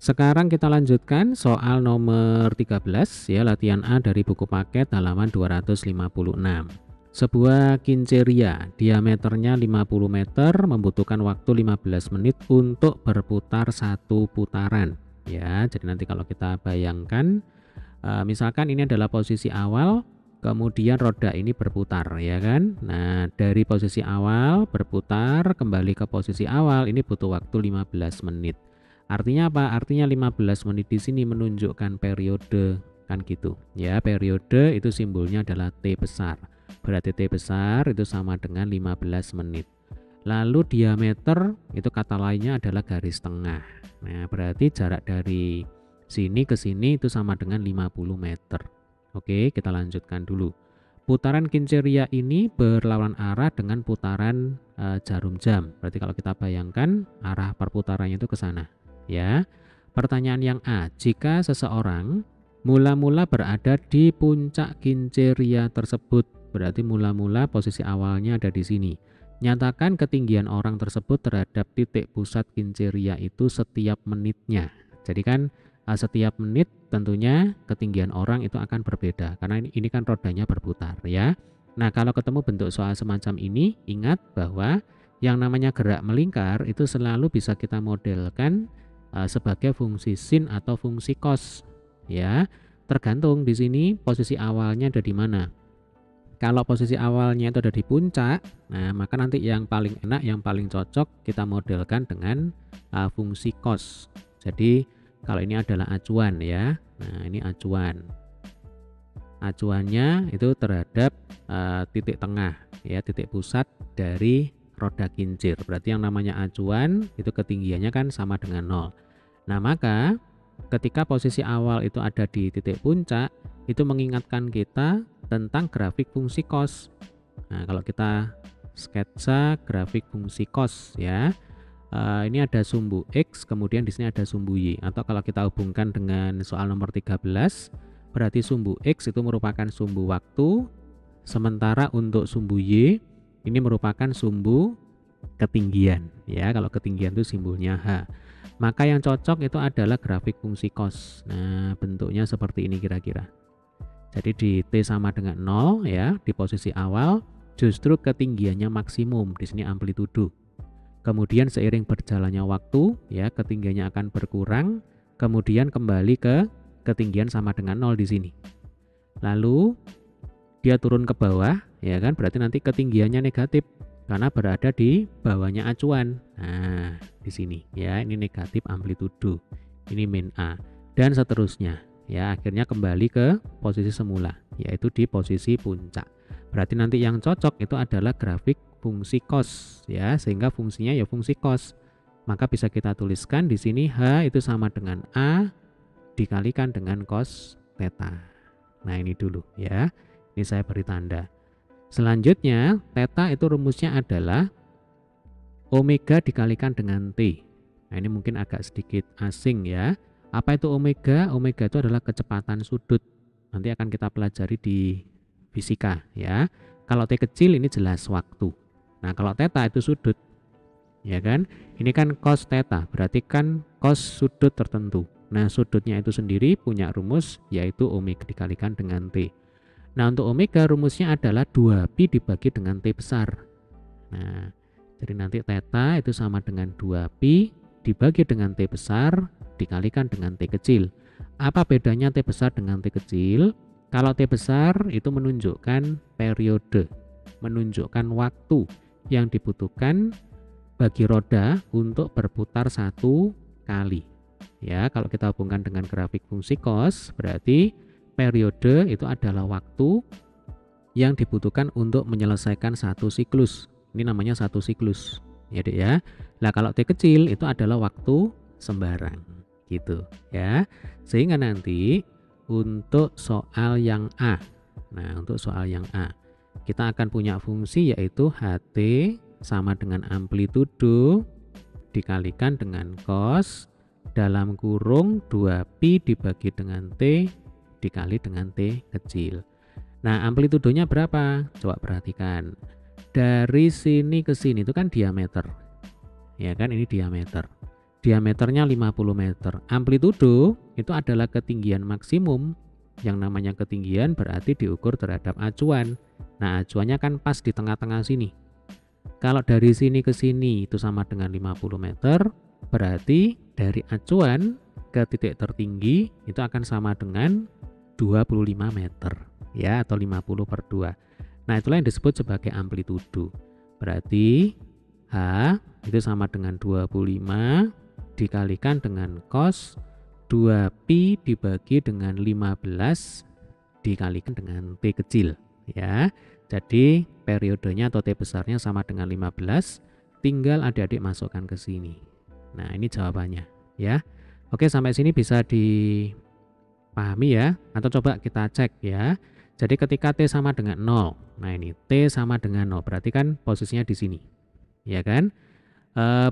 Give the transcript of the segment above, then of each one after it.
Sekarang kita lanjutkan soal nomor 13 ya, latihan A dari buku paket halaman 256. Sebuah kinceria diameternya 50 meter membutuhkan waktu 15 menit untuk berputar satu putaran. Ya, jadi nanti kalau kita bayangkan misalkan ini adalah posisi awal, kemudian roda ini berputar ya kan. Nah, dari posisi awal berputar kembali ke posisi awal ini butuh waktu 15 menit. Artinya apa? Artinya 15 menit di sini menunjukkan periode kan gitu. Ya, periode itu simbolnya adalah T besar. Berarti T besar itu sama dengan 15 menit. Lalu diameter itu kata lainnya adalah garis tengah. Nah, berarti jarak dari sini ke sini itu sama dengan 50 meter. Oke, kita lanjutkan dulu. Putaran kinceria ini berlawan arah dengan putaran jarum jam. Berarti kalau kita bayangkan arah perputarannya itu ke sana. Ya, pertanyaan yang A, jika seseorang mula-mula berada di puncak kinceria tersebut, berarti mula-mula posisi awalnya ada di sini. Nyatakan ketinggian orang tersebut terhadap titik pusat kinceria itu setiap menitnya. Jadi kan setiap menit tentunya ketinggian orang itu akan berbeda karena ini kan rodanya berputar ya. Nah, kalau ketemu bentuk soal semacam ini, ingat bahwa yang namanya gerak melingkar itu selalu bisa kita modelkan sebagai fungsi sin atau fungsi cos ya. Tergantung di sini posisi awalnya ada di mana. Kalau posisi awalnya itu ada di puncak, nah maka nanti yang paling enak, yang paling cocok kita modelkan dengan fungsi cos. Jadi kalau ini adalah acuan ya. Nah, ini acuan. Acuannya itu terhadap titik tengah ya, titik pusat dari roda kincir. Berarti yang namanya acuan itu ketinggiannya kan sama dengan 0. Nah, maka ketika posisi awal itu ada di titik puncak, itu mengingatkan kita tentang grafik fungsi cos. Nah, kalau kita sketsa grafik fungsi cos ya. Ini ada sumbu X, kemudian di sini ada sumbu Y. Atau kalau kita hubungkan dengan soal nomor 13, berarti sumbu X itu merupakan sumbu waktu, sementara untuk sumbu Y ini merupakan sumbu ketinggian ya. Kalau ketinggian itu simbolnya H. Maka yang cocok itu adalah grafik fungsi cos. Nah, bentuknya seperti ini kira-kira. Jadi di T sama dengan 0 ya, di posisi awal justru ketinggiannya maksimum, di sini amplitudo. Kemudian seiring berjalannya waktu ya, ketinggiannya akan berkurang, kemudian kembali ke ketinggian sama dengan 0 di sini. Lalu dia turun ke bawah ya kan, berarti nanti ketinggiannya negatif karena berada di bawahnya acuan. Nah, di sini ya, ini negatif amplitudo. Ini min A dan seterusnya. Ya, akhirnya kembali ke posisi semula, yaitu di posisi puncak. Berarti nanti yang cocok itu adalah grafik fungsi cos ya, sehingga fungsinya ya fungsi cos. Maka bisa kita tuliskan di sini H itu sama dengan A dikalikan dengan cos theta. Nah, ini dulu ya. Ini saya beri tanda. Selanjutnya, theta itu rumusnya adalah omega dikalikan dengan T. Nah, ini mungkin agak sedikit asing ya. Apa itu omega? Omega itu adalah kecepatan sudut. Nanti akan kita pelajari di fisika ya. Kalau T kecil ini jelas waktu. Nah, kalau theta itu sudut. Ya kan? Ini kan cos theta, berarti kan cos sudut tertentu. Nah, sudutnya itu sendiri punya rumus yaitu omega dikalikan dengan T. Nah, untuk omega rumusnya adalah 2pi dibagi dengan T besar. Nah, jadi nanti theta itu sama dengan 2pi dibagi dengan T besar dikalikan dengan T kecil. Apa bedanya T besar dengan T kecil? Kalau T besar itu menunjukkan periode, menunjukkan waktu yang dibutuhkan bagi roda untuk berputar satu kali. Ya, kalau kita hubungkan dengan grafik fungsi cos, berarti periode itu adalah waktu yang dibutuhkan untuk menyelesaikan satu siklus. Ini namanya satu siklus. Ya, Dek ya. Nah, kalau T kecil itu adalah waktu sembarang. Gitu ya. Sehingga nanti untuk soal yang A. Nah, untuk soal yang A, kita akan punya fungsi yaitu HT sama dengan amplitudo dikalikan dengan cos dalam kurung 2pi dibagi dengan T dikali dengan T kecil. Nah, amplitudonya berapa? Coba perhatikan. Dari sini ke sini itu kan diameter. Ya kan, ini diameter. diameternya 50 meter. Amplitudo itu adalah ketinggian maksimum. Yang namanya ketinggian berarti diukur terhadap acuan. Nah, acuannya kan pas di tengah-tengah sini. Kalau dari sini ke sini itu sama dengan 50 meter, berarti dari acuan ke titik tertinggi itu akan sama dengan 25 meter, ya, atau 50 per 2. Nah, itulah yang disebut sebagai amplitudo. Berarti H itu sama dengan 25 dikalikan dengan cos 2pi dibagi dengan 15 dikalikan dengan T kecil, ya. Jadi periodenya atau T besarnya sama dengan 15, tinggal adik-adik masukkan ke sini. Nah, ini jawabannya, ya. Oke, sampai sini bisa dipahami ya, atau coba kita cek ya. Jadi ketika T sama dengan 0, nah ini T sama dengan 0, berarti kan posisinya di sini, ya kan?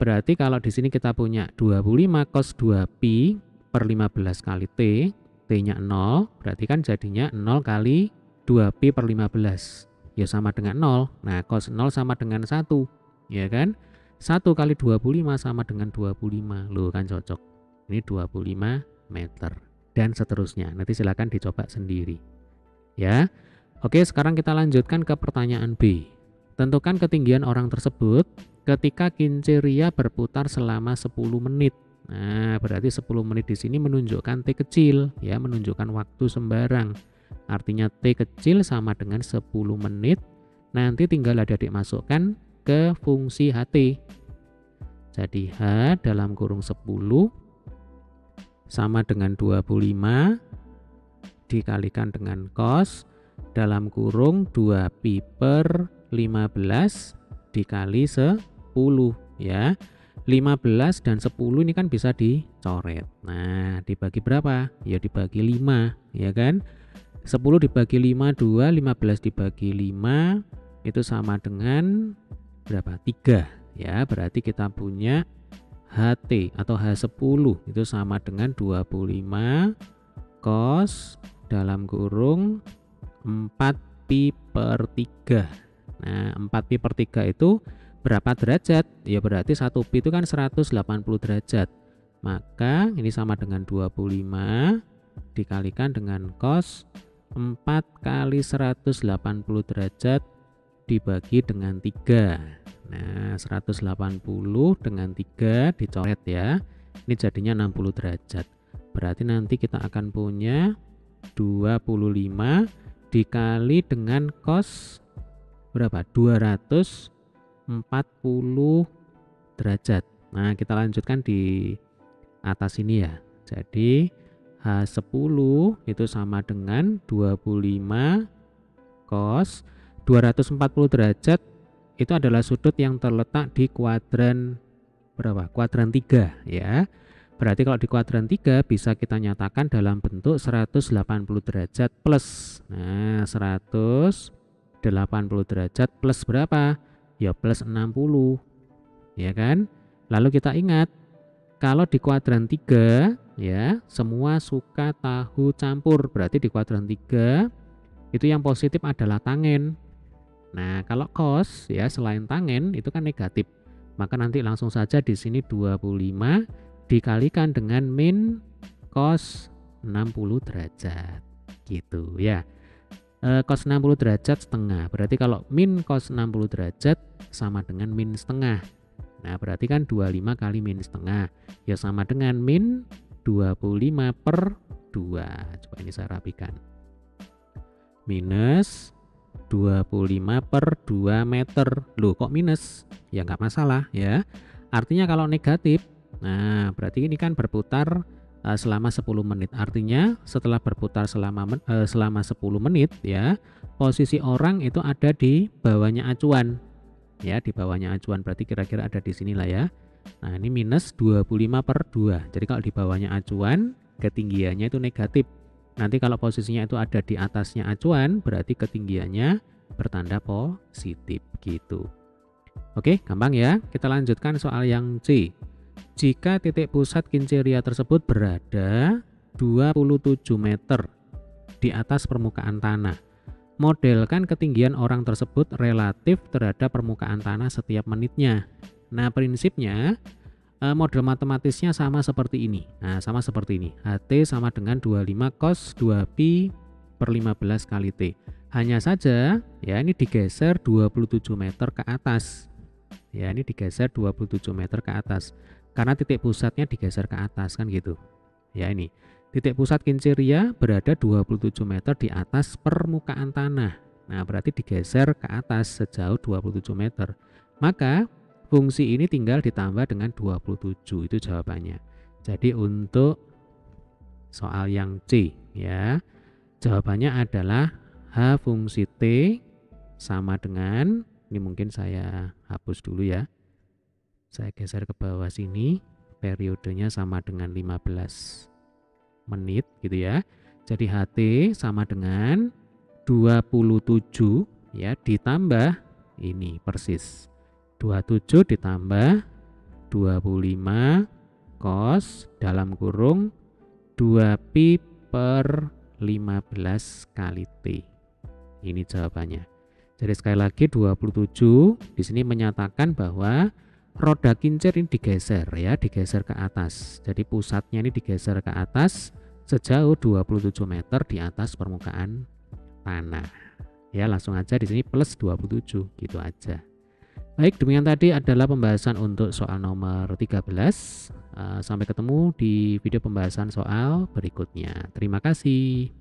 Berarti kalau di sini kita punya 25 cos 2pi per 15 kali T, T-nya 0, berarti kan jadinya 0 kali 2pi per 15. Ya sama dengan 0. Nah, cos 0 sama dengan 1, ya kan? 1 kali 25 sama dengan 25. Loh, kan cocok. Ini 25 meter. Dan seterusnya. Nanti silakan dicoba sendiri. Ya. Oke, sekarang kita lanjutkan ke pertanyaan B. Tentukan ketinggian orang tersebut ketika kincir Ria berputar selama 10 menit. Nah, berarti 10 menit di sini menunjukkan T kecil, ya, menunjukkan waktu sembarang. Artinya T kecil sama dengan 10 menit. Nanti tinggal adik-adik masukkan ke fungsi HT. Jadi H dalam kurung 10 sama dengan 25 dikalikan dengan cos dalam kurung 2pi per 15 dikali 10, ya. 15 dan 10 ini kan bisa dicoret. Nah, dibagi berapa? Ya dibagi 5, ya kan? 10 dibagi 5, 2, 15 dibagi 5 itu sama dengan berapa? 3, ya. Berarti kita punya HT atau H10 itu sama dengan 25 cos dalam kurung 4pi per 3. Nah, 4pi per 3 itu berapa derajat? Ya berarti 1pi itu kan 180 derajat. Maka ini sama dengan 25 dikalikan dengan cos 4 kali 180 derajat dibagi dengan 3. Nah, 180 dengan 3 dicoret ya. Ini jadinya 60 derajat. Berarti nanti kita akan punya 25 dikali dengan cos berapa? 240 derajat. Nah, kita lanjutkan di atas ini ya. Jadi H10 itu sama dengan 25 cos 240 derajat itu adalah sudut yang terletak di kuadran berapa? Kuadran 3, ya. Berarti kalau di kuadran 3 bisa kita nyatakan dalam bentuk 180 derajat plus. Nah, 180 derajat plus berapa? Ya plus 60, ya kan? Lalu kita ingat kalau di kuadran 3 ya, semua suka tahu campur. Berarti di kuadran 3 itu yang positif adalah tangen. Nah, kalau cos ya selain tangen itu kan negatif. Maka nanti langsung saja di sini 25 dikalikan dengan min cos 60 derajat. Gitu ya. Cos 60 derajat setengah. Berarti kalau min cos 60 derajat sama dengan min setengah. Nah, berarti kan 25 kali min setengah. Ya sama dengan min 25 per 2. Coba ini saya rapikan. Minus 25 per 2 meter. Loh, kok minus? Ya nggak masalah ya. Artinya kalau negatif, nah berarti ini kan berputar selama 10 menit. Artinya setelah berputar selama 10 menit ya, posisi orang itu ada di bawahnya acuan. Ya, di bawahnya acuan berarti kira-kira ada di sinilah ya. Nah, ini minus 25 per 2. Jadi kalau di bawahnya acuan, ketinggiannya itu negatif. Nanti kalau posisinya itu ada di atasnya acuan, berarti ketinggiannya bertanda positif gitu. Oke, gampang ya. Kita lanjutkan soal yang C. Jika titik pusat kincir Ria tersebut berada 27 meter di atas permukaan tanah, modelkan ketinggian orang tersebut relatif terhadap permukaan tanah setiap menitnya. Nah, prinsipnya Model matematisnya sama seperti ini. Nah, sama seperti ini. HT sama dengan 25 cos 2pi per 15 kali T. Hanya saja ya ini digeser 27 meter ke atas. Ya, ini digeser 27 meter ke atas. Karena titik pusatnya digeser ke atas kan gitu. Ya, ini. Titik pusat kincir berada 27 meter di atas permukaan tanah. Nah, berarti digeser ke atas sejauh 27 meter. Maka fungsi ini tinggal ditambah dengan 27, itu jawabannya. Jadi untuk soal yang C ya, jawabannya adalah H fungsi T sama dengan, ini mungkin saya hapus dulu ya. Saya geser ke bawah sini, periodenya sama dengan 15 menit gitu ya. Jadi HT sama dengan 27 ya ditambah ini persis 27 ditambah 25 cos dalam kurung 2pi per 15 kali T. Ini jawabannya. Jadi sekali lagi 27 di sini menyatakan bahwa roda kincir ini digeser ya, digeser ke atas. Jadi pusatnya ini digeser ke atas sejauh 27 meter di atas permukaan tanah. Ya, langsung aja di sini plus 27 gitu aja. Baik, demikian tadi adalah pembahasan untuk soal nomor 13. Sampai ketemu di video pembahasan soal berikutnya. Terima kasih.